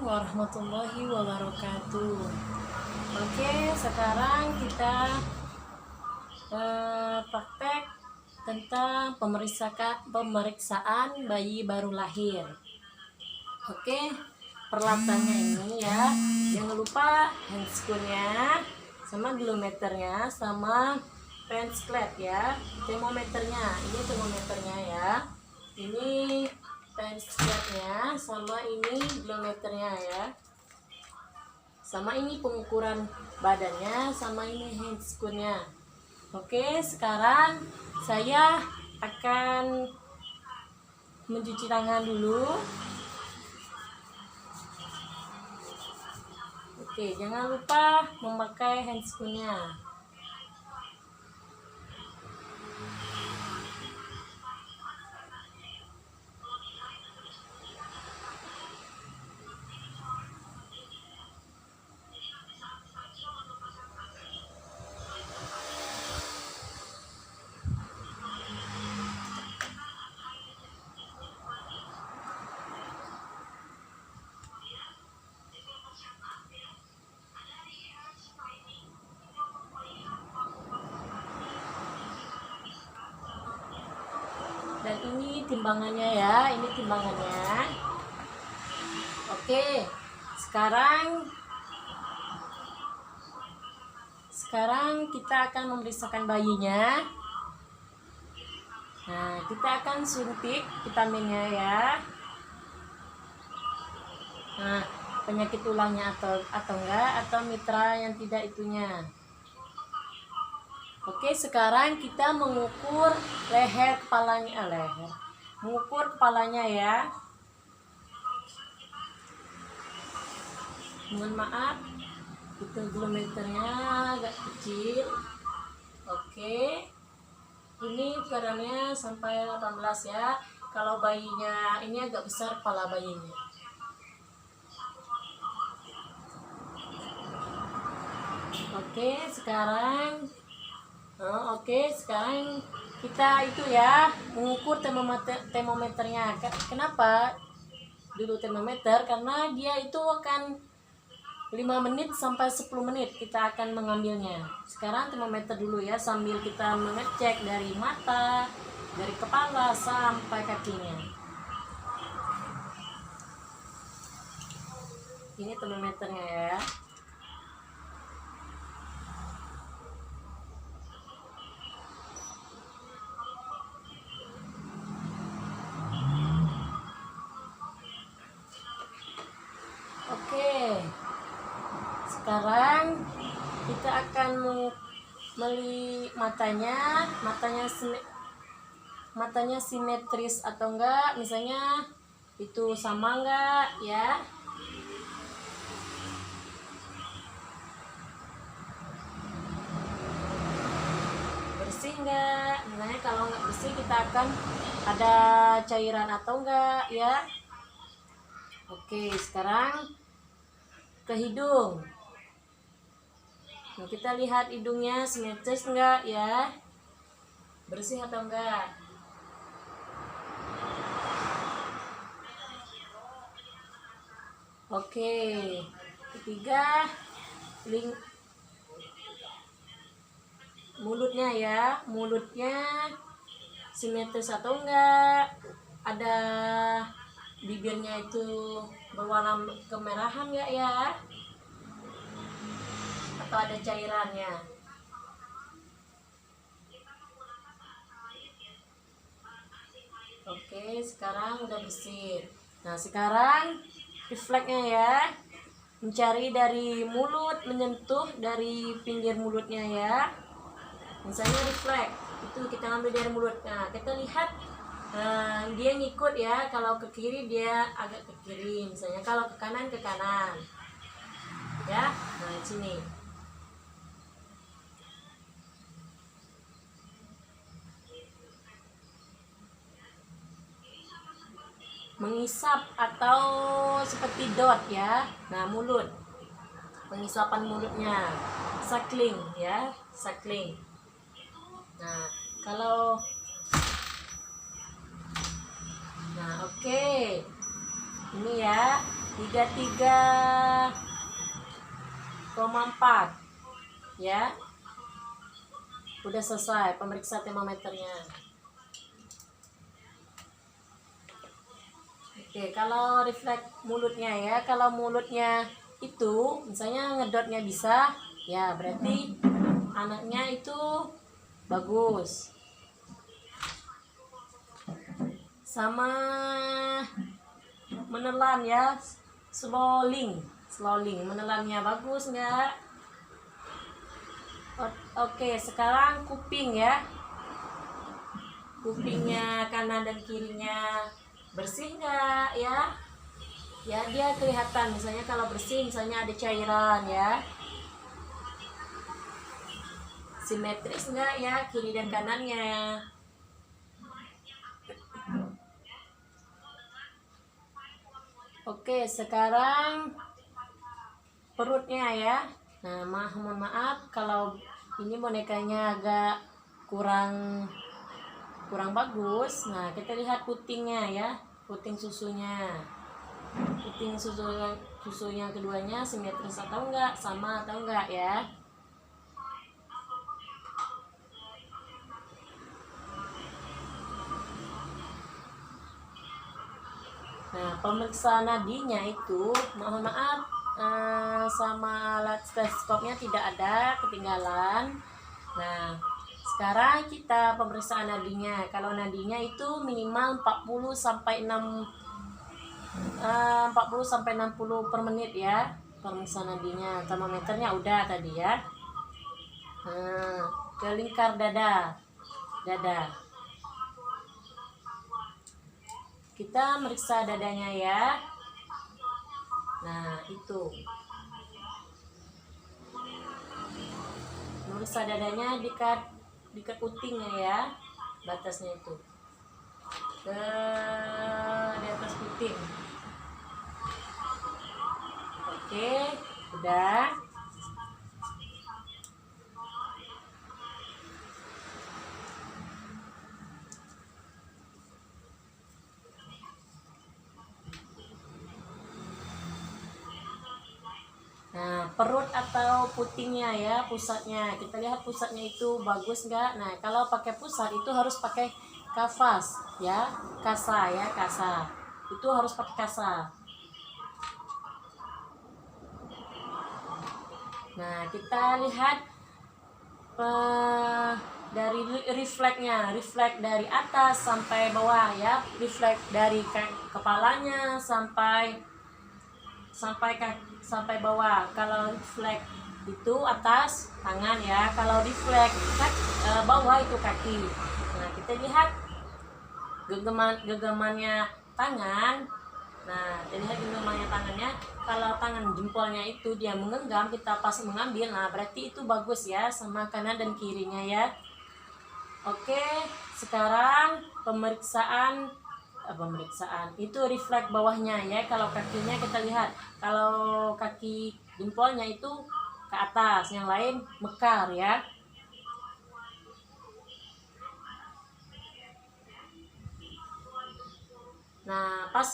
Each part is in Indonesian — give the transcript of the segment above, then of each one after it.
warahmatullahi wabarakatuh. Oke, sekarang kita praktek tentang pemeriksaan bayi baru lahir. Oke, peralatannya ini ya. Jangan lupa handscoon-nya, sama glumeternya, sama penslet ya. Termometernya, ini termometernya ya. Ini pensletnya, sama ini glumeternya ya. Sama ini pengukuran badannya, sama ini handscoon-nya. Oke, sekarang saya akan mencuci tangan dulu. Oke, jangan lupa memakai handscoon-nya. Dan ini timbangannya ya, ini timbangannya. Oke, sekarang kita akan memeriksakan bayinya. Nah, kita akan suntik vitaminnya ya. Nah, penyakit tulangnya atau enggak, atau mitra yang tidak itunya. Oke, sekarang kita mengukur mengukur kepalanya ya. Mohon maaf, itu glumeternya agak kecil. Oke, ini ukurannya sampai 18 ya. Kalau bayinya ini agak besar kepala bayinya. Oke, sekarang kita itu ya mengukur termometernya. Kenapa dulu termometer? Karena dia itu akan 5 menit sampai 10 menit kita akan mengambilnya. Sekarang termometer dulu ya, sambil kita mengecek dari mata, dari kepala sampai kakinya. Ini termometernya ya. Oke, sekarang kita akan melihat matanya simetris atau enggak, misalnya itu sama enggak ya. Bersih enggak, misalnya kalau enggak bersih kita akan ada cairan atau enggak ya. Oke, sekarang ke hidung. Nah, kita lihat hidungnya simetris enggak ya, bersih atau enggak. Oke, ketiga mulutnya ya, mulutnya simetris atau enggak, ada bibirnya itu berwarna kemerahan enggak ya, atau ada cairannya. Oke, sekarang udah bersih. Nah, sekarang refleksnya ya, mencari dari mulut, menyentuh dari pinggir mulutnya ya. Misalnya refleks itu kita ambil dari mulut. Nah, kita lihat dia ngikut ya. Kalau ke kiri dia agak ke kiri, misalnya kalau ke kanan ya. Nah, di sini. Mengisap atau seperti dot ya. Nah, mulut, pengisapan mulutnya, suckling ya, suckling. Nah, oke, ini ya, 33,4 ya. Udah selesai pemeriksa termometernya. Oke, kalau refleks mulutnya ya, kalau mulutnya itu misalnya ngedotnya bisa, ya berarti anaknya itu bagus. Sama menelan ya, swallowing, menelannya bagus nggak? Oke, sekarang kuping ya. Kupingnya kanan dan kirinya bersih nggak ya? Ya, dia kelihatan misalnya kalau bersih, misalnya ada cairan ya. Simetris nggak ya kiri dan kanannya? Oke, sekarang perutnya ya. Nah, mohon maaf kalau ini bonekanya agak kurang bagus. Nah, kita lihat putingnya ya, puting susunya. Puting susunya keduanya simetris atau enggak, sama atau enggak ya. Nah, pemeriksaan nadinya itu mohon maaf sama alat stetoskopnya tidak ada, ketinggalan. Nah, sekarang kita pemeriksaan nadinya. Kalau nadinya itu minimal 40 sampai 60 per menit ya. Pemeriksaan nadinya. Termometernya udah tadi ya. Nah, ke lingkar dada. Kita meriksa dadanya ya. Nah, itu. Meriksa dadanya dekat putingnya ya. Batasnya itu. Di atas puting. Oke, udah. Nah, perut atau putingnya ya, pusatnya. Kita lihat pusatnya itu bagus nggak? Nah, kalau pakai pusat itu harus pakai kafas ya, kasa ya, kasa. Itu harus pakai kasa. Nah, kita lihat dari refleksnya, refleks dari atas sampai bawah ya, refleks dari kepalanya sampai bawah. Kalau refleks itu atas tangan ya, kalau refleks bawah itu kaki. Nah, kita lihat genggamannya tangan. Nah, lihat genggamannya tangannya. Kalau tangan jempolnya itu dia menggenggam, kita pas mengambil, nah berarti itu bagus ya, sama kanan dan kirinya ya. Oke, sekarang pemeriksaan itu refleks bawahnya ya. Kalau kakinya kita lihat, kalau kaki jempolnya itu ke atas, yang lain mekar ya. Nah, pas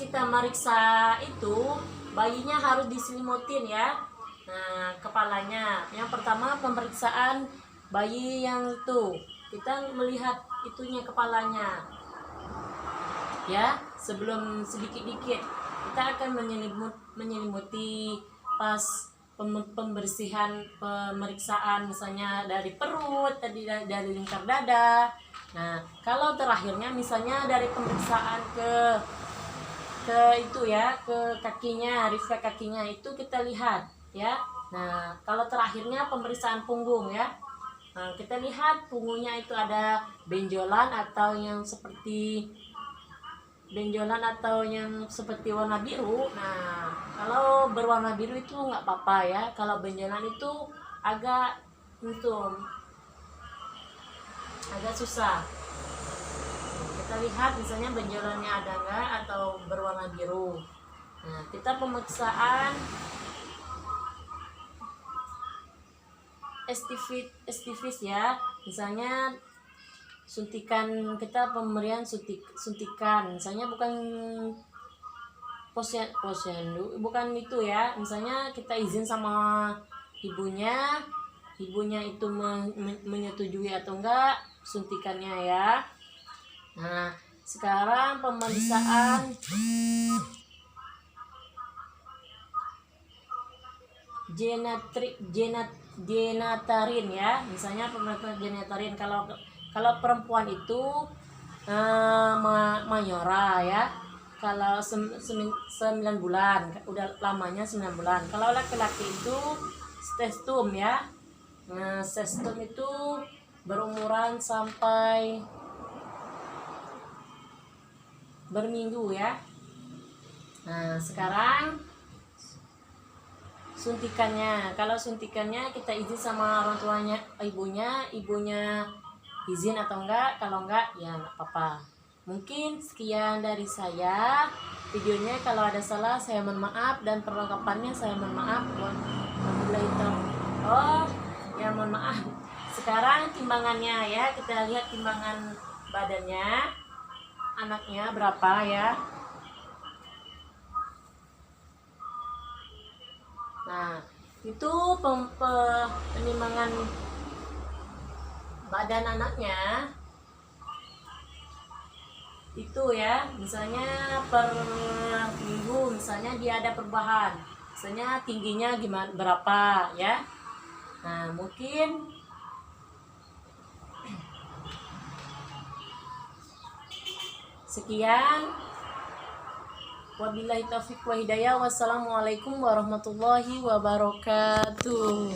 kita meriksa itu bayinya harus diselimutin ya. Nah, kepalanya. Yang pertama pemeriksaan bayi yang itu, kita melihat itunya kepalanya. Ya, sebelum sedikit-dikit kita akan menyelimuti pas pembersihan pemeriksaan, misalnya dari perut, tadi dari lingkar dada. Nah, kalau terakhirnya misalnya dari pemeriksaan ke itu ya, ke kakinya, refleks kakinya itu kita lihat ya. Nah, kalau terakhirnya pemeriksaan punggung ya. Nah, kita lihat punggungnya itu ada benjolan atau yang seperti warna biru. Nah, kalau berwarna biru itu nggak apa-apa ya. Kalau benjolan itu agak susah. Kita lihat misalnya benjolannya ada nggak atau berwarna biru. Nah, kita pemeriksaan estivis ya. Misalnya suntikan, kita pemberian suntikan, misalnya bukan posyandu bukan itu ya, misalnya kita izin sama ibunya itu menyetujui atau enggak suntikannya ya. Nah sekarang pemeriksaan genetarin ya, misalnya pemeriksaan genetarin. Kalau perempuan itu mayora ya, kalau 9 bulan, udah lamanya 9 bulan. Kalau laki-laki itu stestum ya. Nah stestum itu berumuran sampai berminggu ya. Nah sekarang suntikannya. Kalau suntikannya kita izin sama orang tuanya, ibunya izin atau enggak. Kalau enggak ya enggak apa-apa. Mungkin sekian dari saya videonya. Kalau ada salah saya mohon maaf, dan perlengkapannya saya mohon maaf. Mohon maaf. Sekarang timbangannya ya, kita lihat timbangan badannya anaknya berapa ya. Nah itu penimbangan badan anaknya itu ya, misalnya per minggu misalnya dia ada perubahan, misalnya tingginya gimana berapa ya. Nah mungkin sekian. Wabillahi taufiq wa hidayah. Wassalamualaikum warahmatullahi wabarakatuh.